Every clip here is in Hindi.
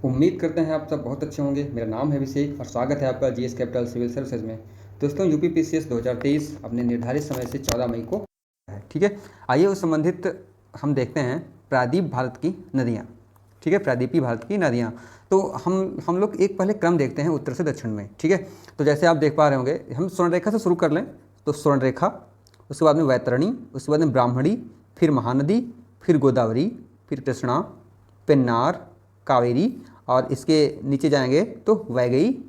उम्मीद करते हैं आप सब बहुत अच्छे होंगे। मेरा नाम है अभिषेक और स्वागत है आपका जीएस कैपिटल सिविल सर्विसेज में। दोस्तों, यूपीपीसीएस 2023 अपने निर्धारित समय से 14 मई को है। ठीक है, आइए उस संबंधित हम देखते हैं प्रायद्वीप भारत की नदियाँ। ठीक है, प्रायद्वीपीय भारत की नदियाँ। तो हम लोग एक पहले क्रम देखते हैं उत्तर से दक्षिण में। ठीक है, तो जैसे आप देख पा रहे होंगे, हम स्वर्णरेखा से शुरू कर लें। तो स्वर्णरेखा, उसके बाद में वैतरणी, उसके बाद में ब्राह्मणी, फिर महानदी, फिर गोदावरी, फिर कृष्णा, पेन्नार, कावेरी, और इसके नीचे जाएंगे तो वैगई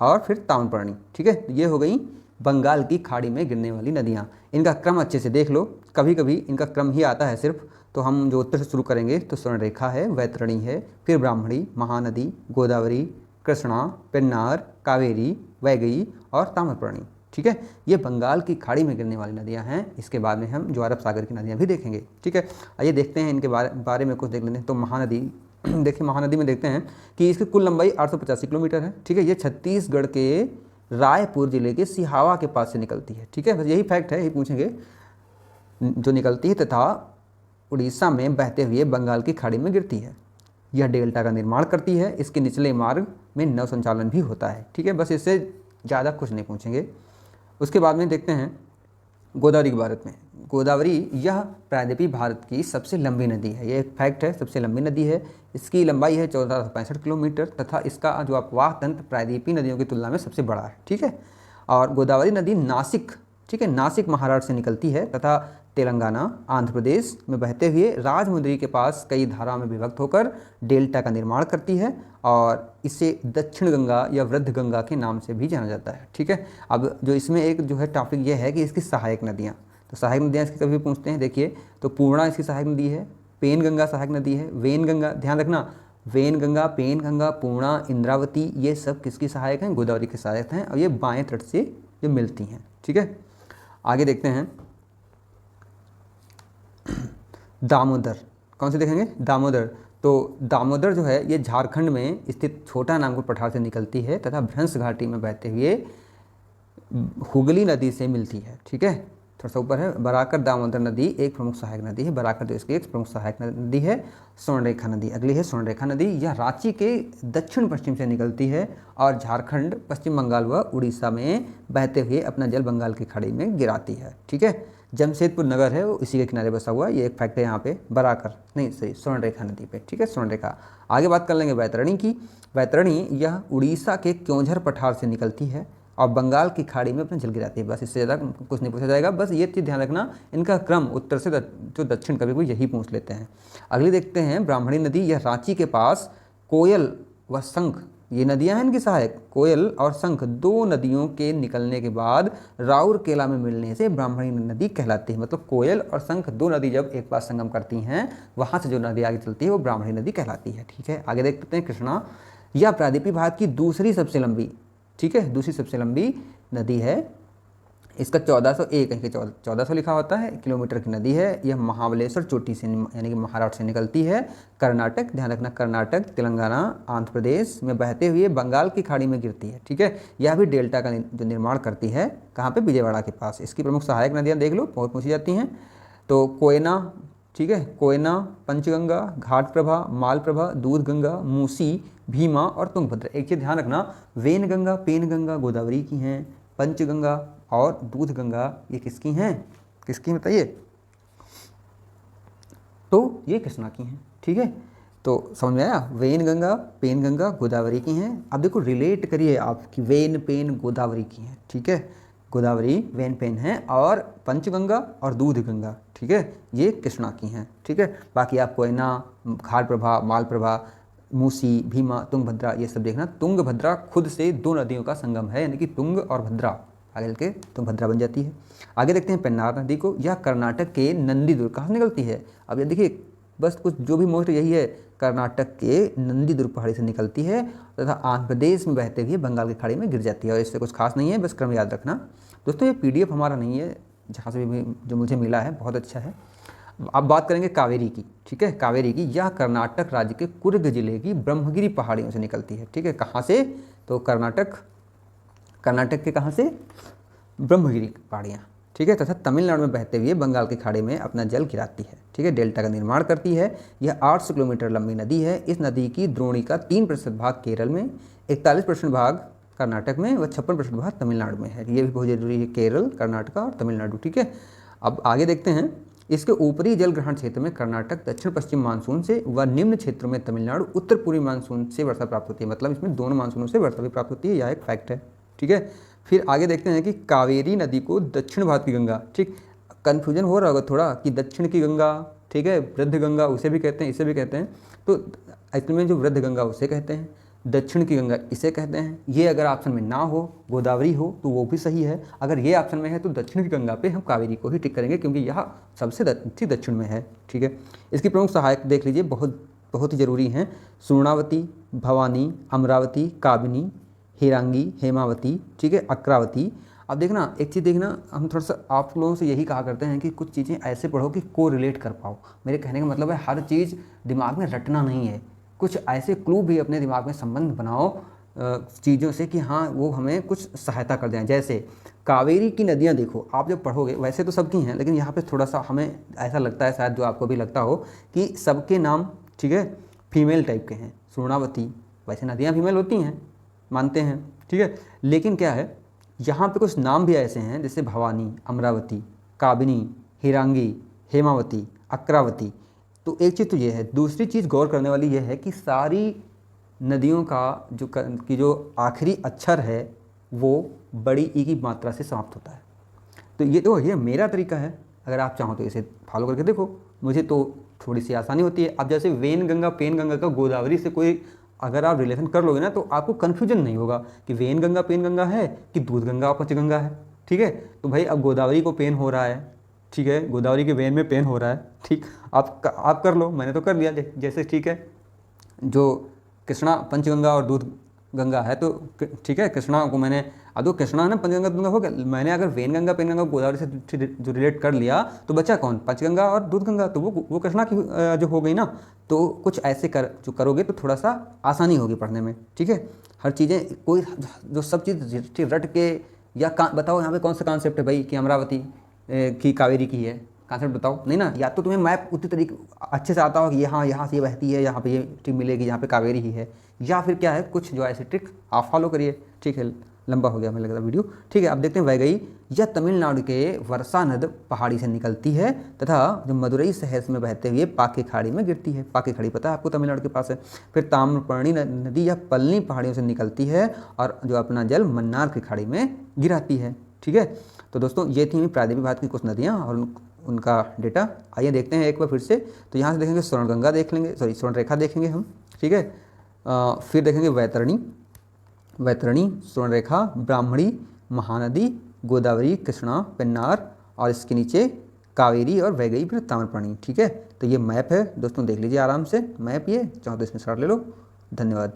और फिर ताम्रपर्णी। ठीक है, तो ये हो गई बंगाल की खाड़ी में गिरने वाली नदियाँ। इनका क्रम अच्छे से देख लो, कभी कभी इनका क्रम ही आता है सिर्फ। तो हम जो उत्तर से शुरू करेंगे तो स्वर्णरेखा है, वैतरणी है, फिर ब्राह्मणी, महानदी, गोदावरी, कृष्णा, पेन्नार, कावेरी, वैगई और ताम्रपर्णी। ठीक है, ये बंगाल की खाड़ी में गिरने वाली नदियाँ हैं। इसके बाद में हम जो अरब सागर की नदियाँ भी देखेंगे। ठीक है, आइए देखते हैं इनके बारे में कुछ देख लेते हैं। तो महानदी देखिए, महानदी में देखते हैं कि इसकी कुल लंबाई 885 किलोमीटर है। ठीक है, ये छत्तीसगढ़ के रायपुर जिले के सिहावा के पास से निकलती है। ठीक है, बस यही फैक्ट है, यही पूछेंगे जो निकलती है तथा उड़ीसा में बहते हुए बंगाल की खाड़ी में गिरती है। यह डेल्टा का निर्माण करती है। इसके निचले मार्ग में नौ संचालन भी होता है। ठीक है, बस इससे ज़्यादा कुछ नहीं पूछेंगे। उसके बाद में देखते हैं गोदावरी के भारत में। गोदावरी यह प्रायद्वीपीय भारत की सबसे लंबी नदी है। ये एक फैक्ट है, सबसे लंबी नदी है। इसकी लंबाई है 1465 किलोमीटर तथा इसका जो अपवाह तंत्र प्रायद्वीपीय नदियों की तुलना में सबसे बड़ा है। ठीक है, और गोदावरी नदी नासिक, ठीक है, नासिक महाराष्ट्र से निकलती है तथा तेलंगाना, आंध्र प्रदेश में बहते हुए राजमुंद्री के पास कई धाराओं में विभक्त होकर डेल्टा का निर्माण करती है और इसे दक्षिण गंगा या वृद्ध गंगा के नाम से भी जाना जाता है। ठीक है, अब जो इसमें एक जो है टॉपिक ये है कि इसकी सहायक नदियाँ। तो सहायक नदियाँ इसकी कभी पूछते हैं। देखिए, तो पूर्णा इसकी सहायक नदी है, पेन गंगा सहायक नदी है, वेन गंगा, ध्यान रखना, वेन गंगा, पेन गंगा, पूर्णा, इंद्रावती, ये सब किसकी सहायक हैं? गोदावरी की सहायक हैं और ये बाएं तट से जो मिलती हैं। ठीक है, आगे देखते हैं दामोदर। कौन से देखेंगे? दामोदर। तो दामोदर जो है ये झारखंड में स्थित छोटा नागपुर पठार से निकलती है तथा भ्रंश घाटी में बहते हुए हुगली नदी से मिलती है। ठीक है, थोड़ा सा ऊपर है। बराकर दामोदर नदी एक प्रमुख सहायक नदी है। बराकर जो इसकी एक प्रमुख सहायक नदी है। स्वर्णरेखा नदी अगली है। स्वर्णरेखा नदी यह रांची के दक्षिण पश्चिम से निकलती है और झारखंड, पश्चिम बंगाल व उड़ीसा में बहते हुए अपना जल बंगाल की खाड़ी में गिराती है। ठीक है, जमशेदपुर नगर है वो इसी के किनारे बसा हुआ है। ये एक फैक्ट है यहाँ पे, बराकर नहीं सही, स्वर्णरेखा नदी पे। ठीक है, स्वर्णरेखा। आगे बात कर लेंगे वैतरणी की। वैतरणी यह उड़ीसा के क्योंझर पठार से निकलती है और बंगाल की खाड़ी में अपना जल गिराती है। बस इससे ज़्यादा कुछ नहीं पूछा जाएगा। बस ये चीज़ ध्यान रखना, इनका क्रम उत्तर से जो दक्षिण कभी कोई यही पूछ लेते हैं। अगली देखते हैं ब्राह्मणी नदी। यह रांची के पास कोयल व शंख, ये नदियां हैं इनकी सहायक। कोयल और शंख दो नदियों के निकलने के बाद राउरकेला में मिलने से ब्राह्मणी नदी कहलाती है। मतलब कोयल और शंख दो नदी जब एक पास संगम करती हैं, वहाँ से जो नदी आगे चलती है वो ब्राह्मणी नदी कहलाती है। ठीक है, आगे देखते हैं कृष्णा। यह प्रायद्वीपीय भारत की दूसरी सबसे लंबी, ठीक है, दूसरी सबसे लंबी नदी है। इसका 1401 कहीं 1400 लिखा होता है किलोमीटर की नदी है। यह महाबलेश्वर चोटी से यानी कि महाराष्ट्र से निकलती है। कर्नाटक, ध्यान रखना, कर्नाटक, तेलंगाना, आंध्र प्रदेश में बहते हुए बंगाल की खाड़ी में गिरती है। ठीक है, यह भी डेल्टा का जो निर्माण करती है। कहाँ पे? विजयवाड़ा के पास। इसकी प्रमुख सहायक नदियाँ देख लो, बहुत पूछी जाती हैं। तो कोयना, ठीक है, कोयना, पंचगंगा, घाटप्रभा, मालप्रभा, दूधगंगा, मूसी, भीमा और तुंगभद्रा। एक चीज़ ध्यान रखना, वेन गंगा, पेन गंगा गोदावरी की हैं, पंचगंगा और दूधगंगा ये किसकी हैं? किसकी बताइए? तो ये कृष्णा की हैं। ठीक है, तो समझ में आया? वेन गंगा, पेन गंगा गोदावरी की हैं। अब देखो रिलेट करिए आप कि वेन, पेन गोदावरी की हैं। ठीक है, गोदावरी वेन पेन है और पंचगंगा और दूधगंगा, ठीक है, ये कृष्णा की हैं। ठीक है, बाकी आप कोयना, घाटप्रभा, मालप्रभा, मूसी, भीमा, तुंगभद्रा ये सब देखना। तुंगभद्रा खुद से दो नदियों का संगम है, यानी कि तुंग और भद्रा आगे चल के तुंगभद्रा बन जाती है। आगे देखते हैं पेन्नार नदी को। यह कर्नाटक के नंदीदुर्ग, कहाँ से निकलती है? अब ये देखिए, बस कुछ जो भी मोस्ट यही है, कर्नाटक के नंदीदुर्ग पहाड़ी से निकलती है तथा आंध्र प्रदेश में बहते हुए बंगाल की खाड़ी में गिर जाती है। और इससे कुछ खास नहीं है, बस क्रम याद रखना। दोस्तों, ये पीडीएफ हमारा नहीं है, जहाँ से भी जो मुझे मिला है, बहुत अच्छा है। अब बात करेंगे कावेरी की। ठीक है, कावेरी की, यह कर्नाटक राज्य के कुर्ग जिले की ब्रह्मगिरी पहाड़ियों से निकलती है। ठीक है, कहाँ से? तो कर्नाटक के कहाँ से? ब्रह्मगिरी पहाड़ियाँ। ठीक है, तथा तमिलनाडु में बहते हुए बंगाल की खाड़ी में अपना जल गिराती है। ठीक है, डेल्टा का निर्माण करती है। यह 800 किलोमीटर लंबी नदी है। इस नदी की द्रोणी का 3% भाग केरल में, 41% भाग कर्नाटक में व 56% भाग तमिलनाडु में है। ये भी बहुत जरूरी है, केरल, कर्नाटक और तमिलनाडु। ठीक है, अब आगे देखते हैं। इसके ऊपरी जल ग्रहण क्षेत्र में कर्नाटक दक्षिण पश्चिम मानसून से व निम्न क्षेत्रों में तमिलनाडु उत्तर पूर्वी मानसून से वर्षा प्राप्त होती है। मतलब इसमें दोनों मानसूनों से वर्षा भी प्राप्त होती है, यह एक फैक्ट है। ठीक है, फिर आगे देखते हैं कि कावेरी नदी को दक्षिण भारत की गंगा, ठीक, कन्फ्यूजन हो रहा होगा थोड़ा कि दक्षिण की गंगा, ठीक है, वृद्ध गंगा उसे भी कहते हैं, इसे भी कहते हैं। तो एक्चुअली में जो वृद्ध गंगा उसे कहते हैं, दक्षिण की गंगा इसे कहते हैं। ये अगर ऑप्शन में ना हो, गोदावरी हो, तो वो भी सही है। अगर ये ऑप्शन में है तो दक्षिण की गंगा पे हम कावेरी को ही टिक करेंगे, क्योंकि यह सबसे दक्षिण में है। ठीक है, इसकी प्रमुख सहायक देख लीजिए, बहुत ही जरूरी हैं। सूर्णावती, भवानी, अमरावती, काबिनी, हीरांगी, हेमावती, ठीक है, अक्रावती। अब देखना, एक चीज़ देखना, हम थोड़ा सा आप लोगों से यही कहा करते हैं कि कुछ चीज़ें ऐसे पढ़ो कि को रिलेट कर पाओ। मेरे कहने का मतलब है हर चीज़ दिमाग में रटना नहीं है, कुछ ऐसे क्लू भी अपने दिमाग में संबंध बनाओ चीज़ों से कि हाँ वो हमें कुछ सहायता कर दें। जैसे कावेरी की नदियाँ देखो, आप जब पढ़ोगे, वैसे तो सबकी हैं, लेकिन यहाँ पे थोड़ा सा हमें ऐसा लगता है, शायद जो आपको भी लगता हो, कि सबके नाम, ठीक है, फीमेल टाइप के हैं। सूर्णावती, वैसे नदियाँ फीमेल होती हैं, मानते हैं, ठीक है, लेकिन क्या है, यहाँ पे कुछ नाम भी ऐसे हैं जैसे भवानी, अमरावती, काबिनी, हीरांगी, हेमावती, अक्रावती। तो एक चीज़ तो ये है। दूसरी चीज़ गौर करने वाली ये है कि सारी नदियों का जो आखिरी अक्षर है वो बड़ी ई की मात्रा से समाप्त होता है। तो ये मेरा तरीका है, अगर आप चाहो तो इसे फॉलो करके देखो, मुझे तो थोड़ी सी आसानी होती है। अब जैसे वेन गंगा, पेन गंगा का गोदावरी से कोई अगर आप रिलेशन कर लोगे ना, तो आपको कन्फ्यूजन नहीं होगा कि वेन गंगा पेन गंगा है कि दूध गंगा और पंचगंगा है। ठीक है, तो भाई अब गोदावरी को पेन हो रहा है, ठीक है, गोदावरी के वेन में पेन हो रहा है, ठीक, आप कर लो, मैंने तो कर लिया जैसे, ठीक है। जो कृष्णा पंचगंगा और दूध गंगा है, तो ठीक है, कृष्णा को मैंने, अब तो कृष्णा है ना, पंचगंगा गंगा हो गया, मैंने अगर वेन गंगा पेन गंगा गोदावरी से जो रिलेट कर लिया, तो बचा कौन, पंचगंगा और दूध गंगा, तो वो कृष्णा की जो हो गई ना। तो कुछ ऐसे जो करोगे तो थोड़ा सा आसानी होगी पढ़ने में। ठीक है, हर चीज़ें कोई जो सब चीज़ रट के, या बताओ यहाँ पे कौन सा कॉन्सेप्ट है भाई कि अमरावती की कावेरी की है, कॉन्सेप्ट बताओ, नहीं ना। या तो तुम्हें मैप उतनी तरीके अच्छे से आता हो कि यहाँ से ये बहती है, यहाँ पे ये ट्रिक मिलेगी, यहाँ पे कावेरी ही है, या फिर क्या है, कुछ जो ऐसे ट्रिक आप फॉलो करिए। ठीक है, लंबा हो गया हमें लग रहा वीडियो। ठीक है, अब देखते हैं वैगई। यह तमिलनाडु के वर्षा नद पहाड़ी से निकलती है तथा जो मदुरई शहर में बहते हुए पाके खाड़ी में गिरती है। पाके खाड़ी पता है आपको, तमिलनाडु के पास है। फिर ताम्रपर्णी नदी यह पलनी पहाड़ियों से निकलती है और जो अपना जल मन्नार की खाड़ी में गिराती है। ठीक है, तो दोस्तों ये थी प्रायद्वीपीय भारत की कुछ नदियाँ और उनका डेटा। आइए देखते हैं एक बार फिर से। तो यहाँ से देखेंगे स्वर्णगंगा देख लेंगे, सॉरी स्वर्णरेखा देखेंगे हम। ठीक है, फिर देखेंगे वैतरणी, स्वर्णरेखा, ब्राह्मणी, महानदी, गोदावरी, कृष्णा, पेन्नार, और इसके नीचे कावेरी और वैगई, फिर ताम्रपर्णी। ठीक है, तो ये मैप है दोस्तों, देख लीजिए आराम से मैप, ये चाहो तो इसमें शॉर्ट ले लो। धन्यवाद।